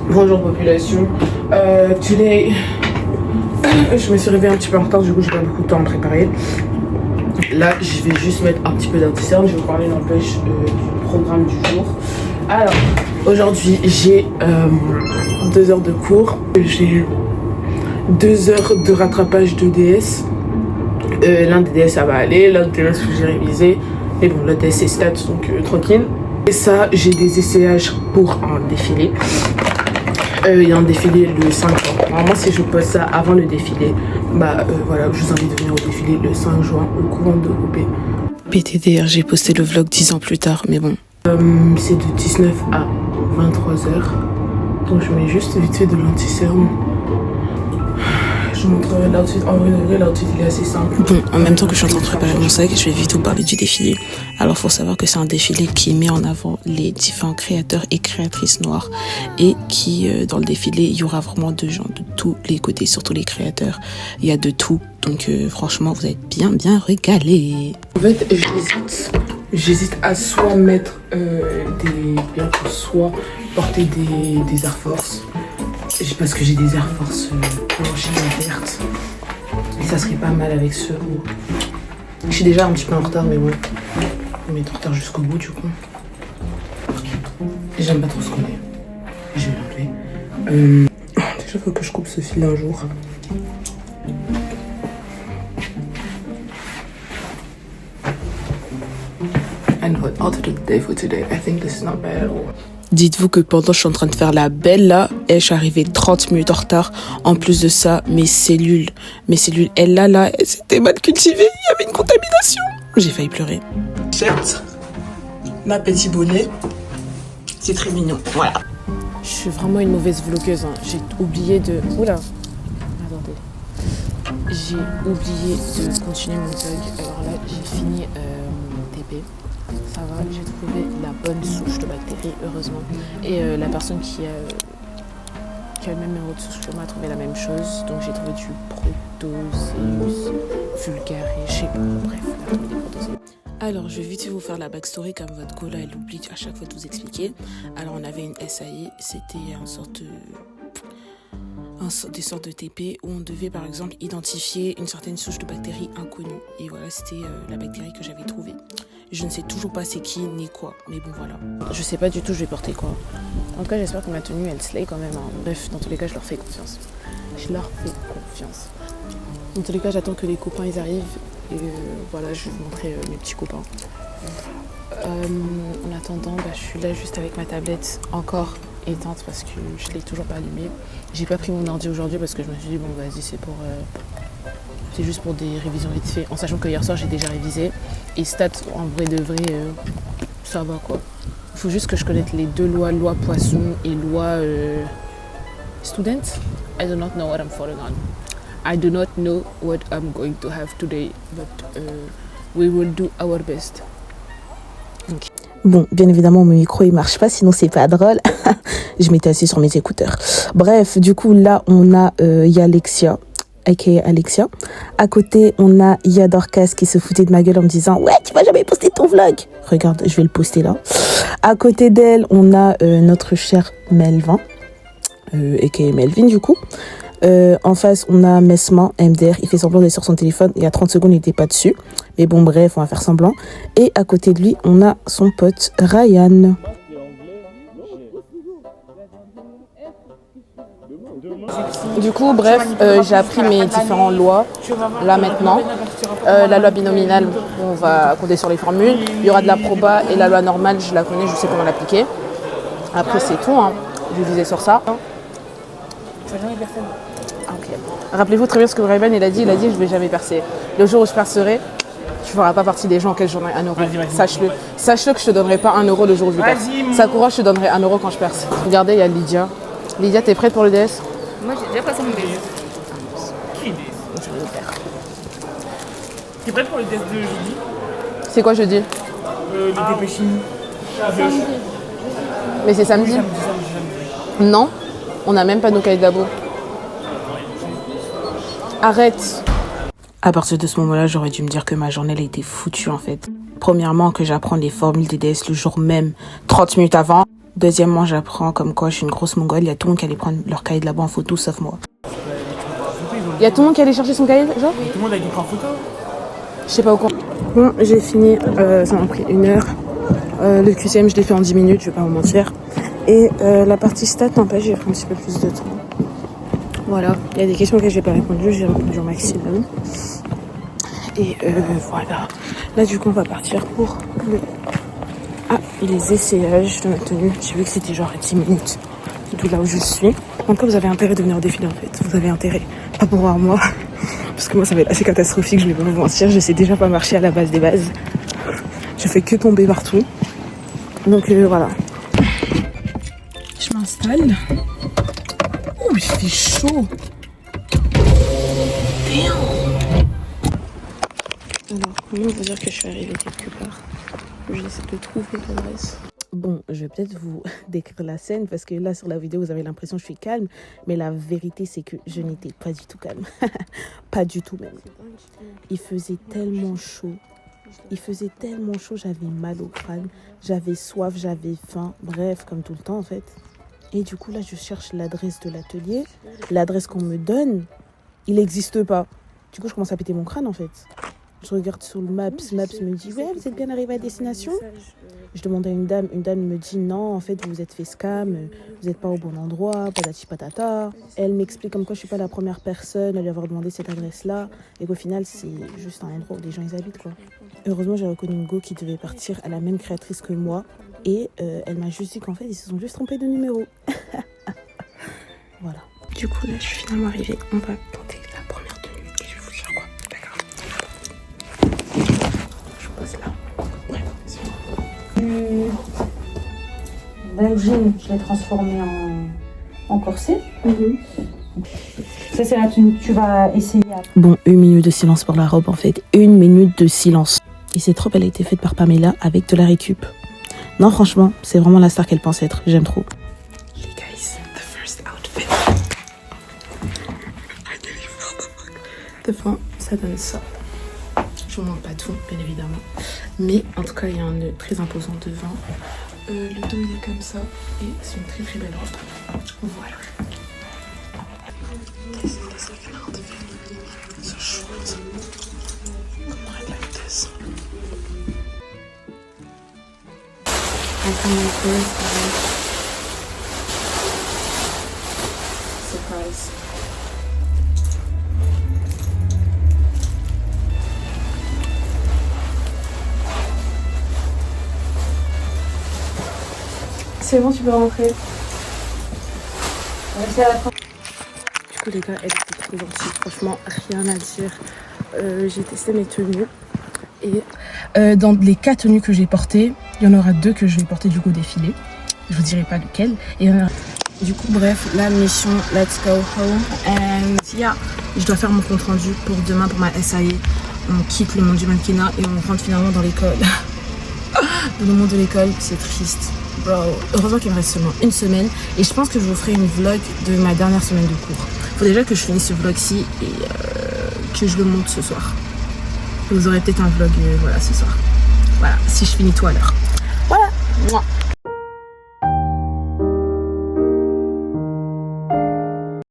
Bonjour population. Today, je me suis réveillée un petit peu en retard, du coup j'ai pas beaucoup de temps à me préparer. Là, je vais juste mettre un petit peu d'anti-cerne. Je vais vous parler n'empêche du programme du jour. Alors, aujourd'hui, j'ai 2 heures de cours. J'ai 2 heures de rattrapage de DS. L'un des DS, ça va aller. L'autre DS, j'ai révisé. Mais bon, l'autre DS, c'est stats, donc tranquille. Et ça, j'ai des essayages pour un défilé. Il y a un défilé le 5 juin. Normalement, si je poste ça avant le défilé, voilà, je vous invite à venir au défilé le 5 juin au couvent de OP. PTDR, j'ai posté le vlog 10 ans plus tard, mais bon. C'est de 19 à 23h. Donc je mets juste vite fait de l'anti-cerne. Je vous montrerai l'outfit. En vrai, l'outfit il est assez simple. Bon, en même temps que je suis en train de préparer mon sac, je vais vite vous parler du défilé. Alors, faut savoir que c'est un défilé qui met en avant les différents créateurs et créatrices noirs et qui, dans le défilé, il y aura vraiment de gens de tous les côtés, surtout les créateurs. Il y a de tout. Donc, franchement, vous êtes bien régalés. En fait, j'hésite à soit mettre des bientôt, soit porter des Air Force. Parce que j'ai des Air Force blanches et vertes. Et ça serait pas mal avec ce haut. Je suis déjà un petit peu en retard, mais bon. Je vais mettre en retard jusqu'au bout du coup. J'aime pas trop ce qu'on est. Je vais l'enlever. Déjà, faut que je coupe ce fil un jour. And what outfit of the day for today? I think this is not bad at all. Dites-vous que pendant que je suis en train de faire la belle là, je suis arrivée 30 minutes en retard. En plus de ça, mes cellules, elles là, c'était mal cultivées. Il y avait une contamination. J'ai failli pleurer. Certes, ma petite bonnet, c'est très mignon. Voilà. Je suis vraiment une mauvaise vlogueuse. Hein. J'ai oublié de... Oula. Attendez. J'ai oublié de continuer mon vlog. Alors là, j'ai fini TP. Ça va, j'ai trouvé la bonne souche de bactéries, heureusement. Et la personne qui a le même numéro de souche que moi a trouvé la même chose. Donc j'ai trouvé du Protoseus vulgaris, je sais pas, bref, on a trouvé des Protoseus. Alors, je vais vite vous faire la backstory comme votre cola, elle oublie à chaque fois de vous expliquer. Alors, on avait une SAI, c'était des sortes de TP où on devait par exemple identifier une certaine souche de bactéries inconnue. Et voilà, c'était la bactérie que j'avais trouvée. Je ne sais toujours pas c'est qui ni quoi, mais bon voilà. Je sais pas du tout je vais porter quoi. En tout cas, j'espère que ma tenue elle slay quand même. Hein. Bref, dans tous les cas, je leur fais confiance. Dans tous les cas, j'attends que les copains ils arrivent. Et voilà, je vais vous montrer mes petits copains. En attendant, je suis là juste avec ma tablette encore éteinte parce que je l'ai toujours pas allumée. J'ai pas pris mon ordi aujourd'hui parce que je me suis dit bon vas-y c'est juste pour des révisions vite fait, en sachant que hier soir j'ai déjà révisé et stats en vrai de vrai ça va quoi. Il faut juste que je connaisse les 2 lois, loi poisson et loi student. I do not know what I'm falling on. I do not know what I'm going to have today, but we will do our best. Okay. Bon, bien évidemment, mon micro, il marche pas, sinon c'est pas drôle. Je m'étais assise sur mes écouteurs. Bref, du coup, là, on a Alexia, aka Alexia. À côté, on a Dorcas qui se foutait de ma gueule en me disant « Ouais, tu vas jamais poster ton vlog !» Regarde, je vais le poster là. À côté d'elle, on a notre cher Melvin, aka Melvin, du coup. En face, on a Mesma, MDR. Il fait semblant d'être sur son téléphone. Il y a 30 secondes, il n'était pas dessus. Mais bon, bref, on va faire semblant. Et à côté de lui, on a son pote Ryan. Du coup, bref, j'ai appris mes différentes lois. Là, maintenant. La loi binominale, on va compter sur les formules. Il y aura de la proba et la loi normale, je la connais, je sais comment l'appliquer. Après, c'est tout. Hein. Je visais sur ça. Okay. Rappelez-vous très bien ce que Rayban il a dit je vais jamais percer. Le jour où je percerai, tu ne feras pas partie des gens auxquels je donnerai 1 euro. Sache-le. Sache-le que je te donnerai pas 1 euro le jour où je perce. Sakura, je te donnerai 1 euro quand je perce. Regardez, il y a Lydia. Lydia, t'es prête pour le DS? Moi j'ai déjà passé mon DS. Qui DS? Je vais le faire. T'es prête pour le DS de jeudi? C'est quoi jeudi? Le DP chimie. Mais c'est samedi. Non, on n'a même pas nos cahiers de labo. Arrête. À partir de ce moment-là, j'aurais dû me dire que ma journée elle était foutue en fait. Premièrement, que j'apprends les formules des DS le jour même, 30 minutes avant. Deuxièmement, j'apprends comme quoi je suis une grosse mongole. Il y a tout le monde qui allait prendre leur cahier de là-bas en photo, sauf moi. Il y a tout le monde qui allait chercher son cahier, genre? Tout le monde a dû prendre photo. Je sais pas au courant. Bon, j'ai fini, ça m'a pris 1 heure. Le QCM, je l'ai fait en 10 minutes, je vais pas vous mentir. Et la partie stats, n'empêche, j'ai pris un petit peu plus de temps. Voilà, il y a des questions auxquelles j'ai pas répondu, j'ai répondu au maximum. Et voilà. Là, du coup, on va partir pour les essayages de ma tenue. J'ai vu que c'était genre 10 minutes, d'où là où je suis. En tout cas, vous avez intérêt de venir au défilé en fait. Vous avez intérêt, pas pour voir moi. Parce que moi, ça va être assez catastrophique, je vais pas vous mentir. Je sais déjà pas marcher à la base des bases. Je fais que tomber partout. Donc voilà. Je m'installe. Oh, il fait chaud. Alors, comment vous dire que je suis arrivée quelque part? J'essaie de trouver l'adresse. Bon, je vais peut-être vous décrire la scène parce que là, sur la vidéo, vous avez l'impression que je suis calme. Mais la vérité, c'est que je n'étais pas du tout calme. Pas du tout même. Il faisait tellement chaud. J'avais mal au crâne. J'avais soif, j'avais faim. Bref, comme tout le temps en fait. Et du coup, là, je cherche l'adresse de l'atelier. L'adresse qu'on me donne, il n'existe pas. Du coup, je commence à péter mon crâne en fait. Je regarde sur le Maps me dit « Ouais, vous êtes bien arrivé à destination ?» Je demande à une dame me dit « Non, en fait, vous vous êtes fait scam, vous n'êtes pas au bon endroit, patati patata. » Elle m'explique comme quoi je ne suis pas la première personne à lui avoir demandé cette adresse-là et qu'au final, c'est juste un endroit où les gens ils habitent, quoi. Heureusement, j'ai reconnu une go qui devait partir à la même créatrice que moi et elle m'a juste dit qu'en fait, ils se sont juste trompés de numéro. Voilà. Du coup, là, je suis finalement arrivée. On va tenter la première tenue et je vais vous dire quoi. D'accord. Je pose là. Ouais, c'est bon. Le jean, je l'ai transformé en corset. Ça, c'est la tenue que tu vas essayer après. Bon, 1 minute de silence pour la robe en fait. 1 minute de silence. Et cette robe, elle a été faite par Pamela avec de la récup. Non, franchement, c'est vraiment la star qu'elle pense être. J'aime trop. Les guys, the first outfit. Devant, ça donne ça. Je vous montre pas tout, bien évidemment. Mais en tout cas, il y a un nœud très imposant devant. Le dos, il est comme ça. Et c'est une très très belle robe. Voilà. So short. I like this. I come in first. Surprise. C'est bon, tu peux rentrer. Du coup, les gars, elle était trop gentille. Franchement, rien à dire. J'ai testé mes tenues. Et dans les 4 tenues que j'ai portées, il y en aura 2 que je vais porter du coup au défilé. Je vous dirai pas lequel. Et il y en aura... Du coup, bref, la mission, let's go home. And yeah, je dois faire mon compte rendu pour demain pour ma SAE. On quitte le monde du mannequinat et on rentre finalement dans l'école. Dans le monde de l'école, c'est triste. Bro, heureusement qu'il me reste seulement 1 semaine. Et je pense que je vous ferai une vlog de ma dernière semaine de cours. Faut déjà que je finisse ce vlog-ci et que je le monte ce soir. Vous aurez peut-être un vlog voilà, ce soir. Voilà, si je finis tout à l'heure. Voilà. Mouah.